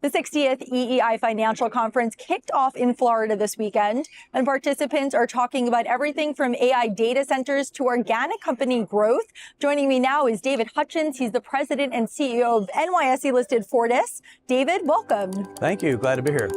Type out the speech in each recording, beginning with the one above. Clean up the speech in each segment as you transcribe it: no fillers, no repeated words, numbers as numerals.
The 60th EEI Financial Conference kicked off in Florida this weekend, and participants are talking about everything from AI data centers to organic company growth. Joining me now is David Hutchens. He's the president and CEO of NYSE-listed Fortis. David, welcome. Thank you. Glad to be here.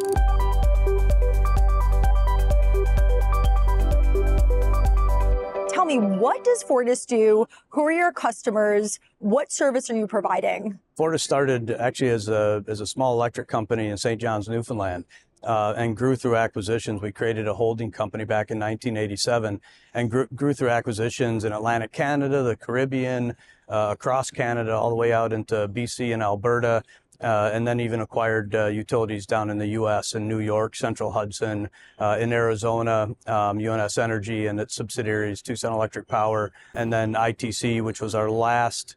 Tell me, what does Fortis do? Who are your customers? What service are you providing? Fortis started actually as a small electric company in St. John's, Newfoundland, and grew through acquisitions. We created a holding company back in 1987 and grew through acquisitions in Atlantic Canada, the Caribbean, across Canada, all the way out into BC and Alberta. And then even acquired utilities down in the U.S. in New York, Central Hudson, in Arizona, UNS Energy and its subsidiaries, Tucson Electric Power, and then ITC, which was our last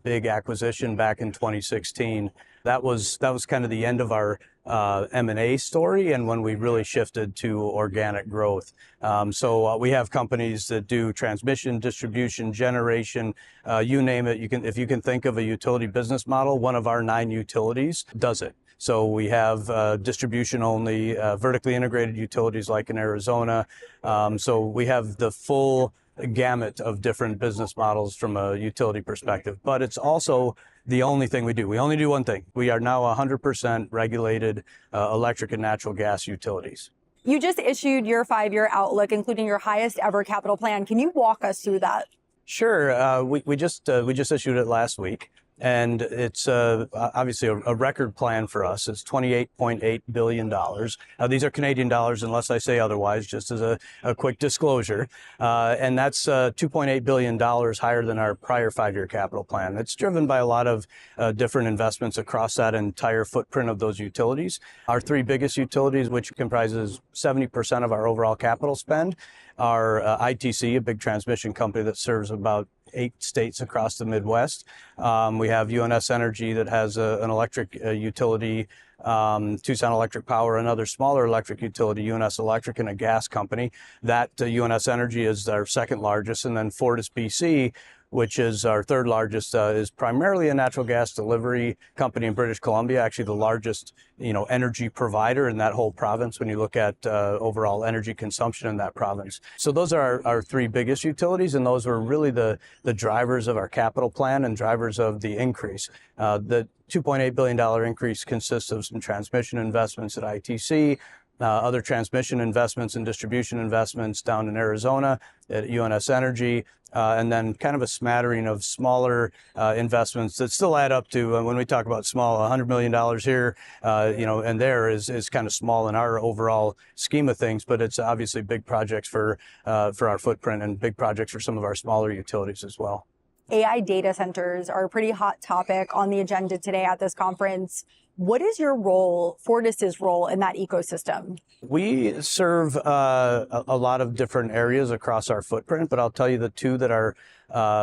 big acquisition back in 2016. That was kind of the end of our M&A story, and when we really shifted to organic growth. So we have companies that do transmission, distribution, generation, you name it. If you can think of a utility business model, one of our 9 utilities does it. So we have distribution only, vertically integrated utilities like in Arizona. So we have the full gamut of different business models from a utility perspective, but it's also the only thing we do. We only do one thing. We are now 100% regulated electric and natural gas utilities. You just issued your 5-year outlook, including your highest ever capital plan. Can you walk us through that? Sure. We just issued it last week. And it's obviously a record plan for us. It's $28.8 billion. Now, these are Canadian dollars, unless I say otherwise, just as a quick disclosure. And that's $2.8 billion higher than our prior 5-year capital plan. It's driven by a lot of different investments across that entire footprint of those utilities. Our 3 biggest utilities, which comprises 70% of our overall capital spend, are ITC, a big transmission company that serves about 8 states across the Midwest. We have UNS Energy that has an electric utility, Tucson Electric Power, another smaller electric utility, UNS Electric, and a gas company. That UNS Energy is our second largest, and then Fortis BC, which is our third largest, is primarily a natural gas delivery company in British Columbia, actually the largest, energy provider in that whole province when you look at overall energy consumption in that province. So those are our 3 biggest utilities, and those were really the drivers of our capital plan and drivers of the increase. The $2.8 billion increase consists of some transmission investments at ITC, other transmission investments and distribution investments down in Arizona at UNS Energy, and then kind of a smattering of smaller investments that still add up to, when we talk about small, $100 million here, and there is kind of small in our overall scheme of things, but it's obviously big projects for our footprint and big projects for some of our smaller utilities as well. AI data centers are a pretty hot topic on the agenda today at this conference. What is your role, Fortis's role in that ecosystem? We serve a lot of different areas across our footprint, but I'll tell you the 2 that are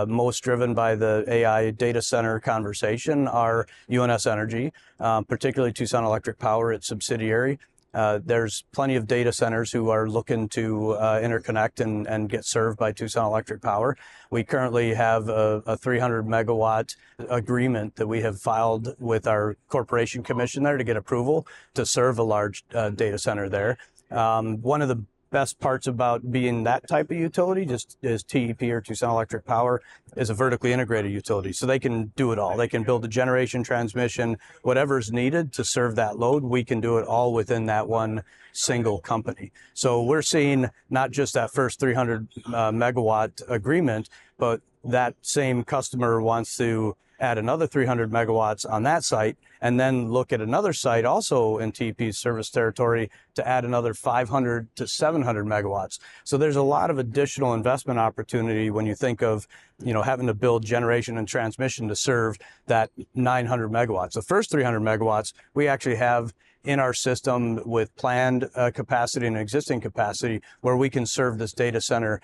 most driven by the AI data center conversation are UNS Energy, particularly Tucson Electric Power, its subsidiary. There's plenty of data centers who are looking to interconnect and get served by Tucson Electric Power. We currently have a 300 megawatt agreement that we have filed with our corporation commission there to get approval to serve a large data center there. One of the best parts about being that type of utility, just as TEP or Tucson Electric Power, is a vertically integrated utility. So they can do it all. They can build the generation, transmission, whatever's needed to serve that load. We can do it all within that one single company. So we're seeing not just that first 300 megawatt agreement, but that same customer wants to add another 300 megawatts on that site, and then look at another site also in TEP's service territory to add another 500 to 700 megawatts. So there's a lot of additional investment opportunity when you think of, having to build generation and transmission to serve that 900 megawatts. The first 300 megawatts we actually have in our system with planned capacity and existing capacity where we can serve this data center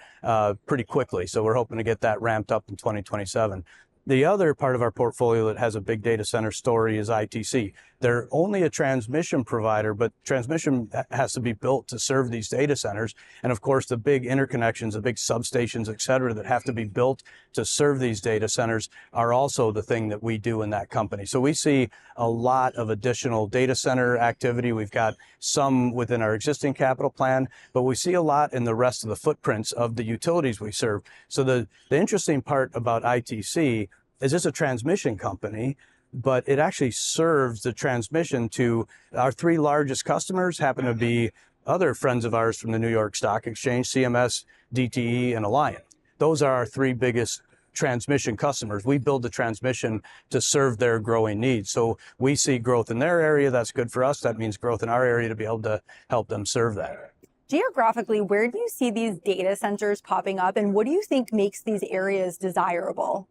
pretty quickly. So we're hoping to get that ramped up in 2027. The other part of our portfolio that has a big data center story is ITC. They're only a transmission provider, but transmission has to be built to serve these data centers. And of course, the big interconnections, the big substations, et cetera, that have to be built to serve these data centers are also the thing that we do in that company. So we see a lot of additional data center activity. We've got some within our existing capital plan, but we see a lot in the rest of the footprints of the utilities we serve. So the interesting part about ITC is it's a transmission company, but it actually serves the transmission to our three largest customers happen to be other friends of ours from the New York Stock Exchange, CMS, DTE, and Alliant. Those are our three biggest transmission customers. We build the transmission to serve their growing needs. So we see growth in their area. That's good for us. That means growth in our area to be able to help them serve that. Geographically, where do you see these data centers popping up, and what do you think makes these areas desirable?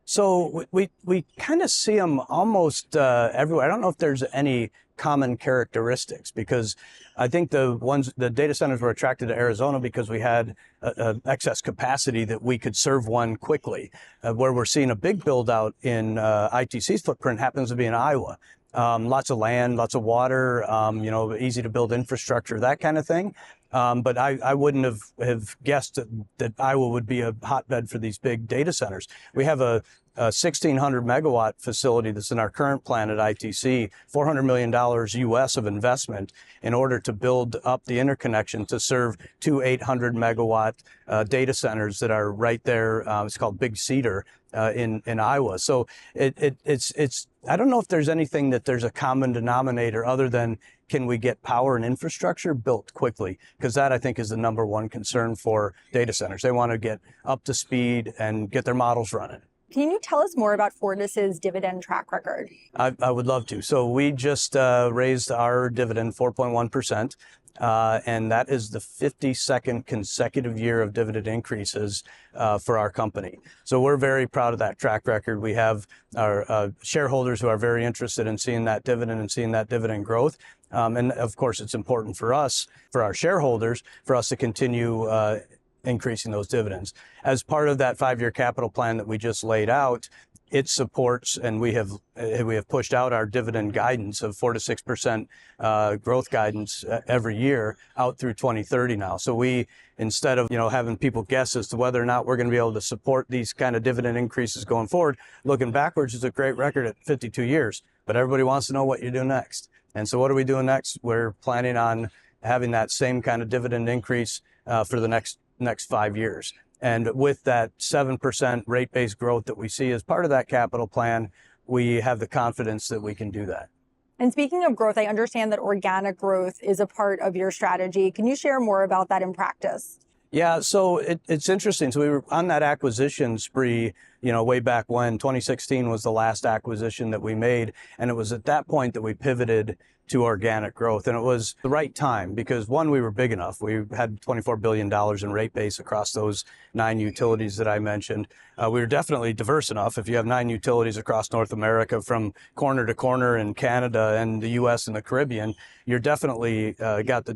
So we kind of see them almost everywhere. I don't know if there's any common characteristics, because I think the data centers were attracted to Arizona because we had excess capacity that we could serve one quickly. Where we're seeing a big build out in ITC's footprint happens to be in Iowa. Lots of land, lots of water, easy to build infrastructure, that kind of thing. But I wouldn't have guessed that Iowa would be a hotbed for these big data centers. We have a 1,600 megawatt facility that's in our current plan at ITC, $400 million US of investment in order to build up the interconnection to serve two 800 megawatt data centers that are right there. It's called Big Cedar in Iowa. So it's I don't know if there's anything that there's a common denominator other than can we get power and infrastructure built quickly? Because that, I think, is the number one concern for data centers. They want to get up to speed and get their models running. Can you tell us more about Fortis's dividend track record? I would love to. So we just raised our dividend 4.1%. And that is the 52nd consecutive year of dividend increases for our company. So we're very proud of that track record. We have our shareholders who are very interested in seeing that dividend and seeing that dividend growth. And of course, it's important for us, for our shareholders, for us to continue increasing those dividends. As part of that 5-year capital plan that we just laid out, it supports, and we have pushed out our dividend guidance of 4 to 6% growth guidance every year out through 2030 now. So we, instead of having people guess as to whether or not we're going to be able to support these kind of dividend increases going forward, looking backwards is a great record at 52 years. But everybody wants to know what you do next. And so what are we doing next? We're planning on having that same kind of dividend increase for the next 5 years. And with that 7% rate-based growth that we see as part of that capital plan, we have the confidence that we can do that. And speaking of growth, I understand that organic growth is a part of your strategy. Can you share more about that in practice? Yeah, so it's interesting. So we were on that acquisition spree, way back when. 2016 was the last acquisition that we made. And it was at that point that we pivoted to organic growth. And it was the right time because, one, we were big enough. We had $24 billion in rate base across those 9 utilities that I mentioned. We were definitely diverse enough. If you have 9 utilities across North America from corner to corner in Canada and the U.S. and the Caribbean, you're definitely got the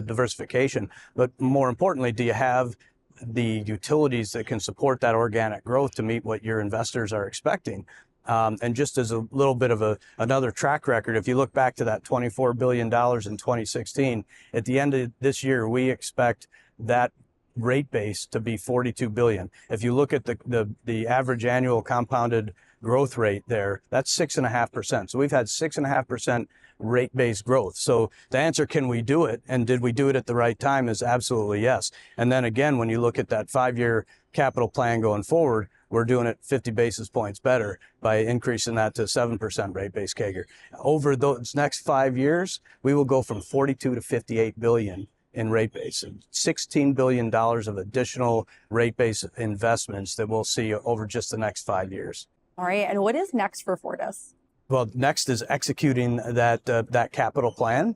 diversification. But more importantly, do you have the utilities that can support that organic growth to meet what your investors are expecting? And just as a little bit of another track record, if you look back to that $24 billion in 2016, at the end of this year, we expect that rate base to be $42 billion. If you look at the average annual compounded growth rate there, that's 6.5%. So we've had 6.5% rate-based growth. So the answer, can we do it? And did we do it at the right time, is absolutely yes. And then again, when you look at that 5-year capital plan going forward, we're doing it 50 basis points better by increasing that to 7% rate-based CAGR. Over those next 5 years, we will go from 42 to 58 billion in rate base, $16 billion of additional rate base investments that we'll see over just the next 5 years. All right. And what is next for Fortis? Well, next is executing that capital plan,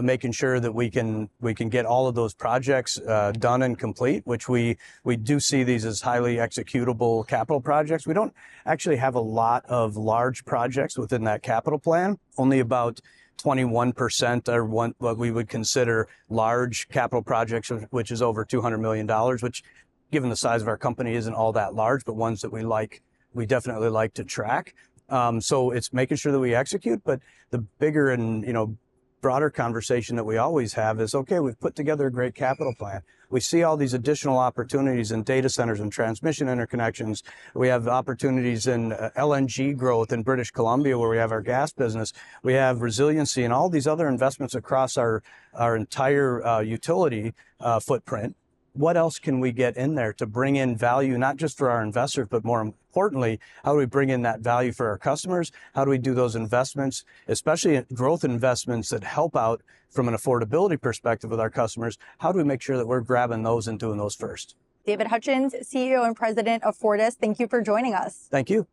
making sure that we can get all of those projects done and complete, which we do see these as highly executable capital projects. We don't actually have a lot of large projects within that capital plan. Only about 21% are what we would consider large capital projects, which is over $200 million, which, given the size of our company, isn't all that large, but ones that we like we definitely like to track. So it's making sure that we execute, but the bigger and, broader conversation that we always have is, okay, we've put together a great capital plan. We see all these additional opportunities in data centers and transmission interconnections. We have opportunities in LNG growth in British Columbia, where we have our gas business. We have resiliency and all these other investments across our entire utility footprint. What else can we get in there to bring in value, not just for our investors, but more importantly, how do we bring in that value for our customers? How do we do those investments, especially growth investments that help out from an affordability perspective with our customers? How do we make sure that we're grabbing those and doing those first? David Hutchens, CEO and President of Fortis, thank you for joining us. Thank you.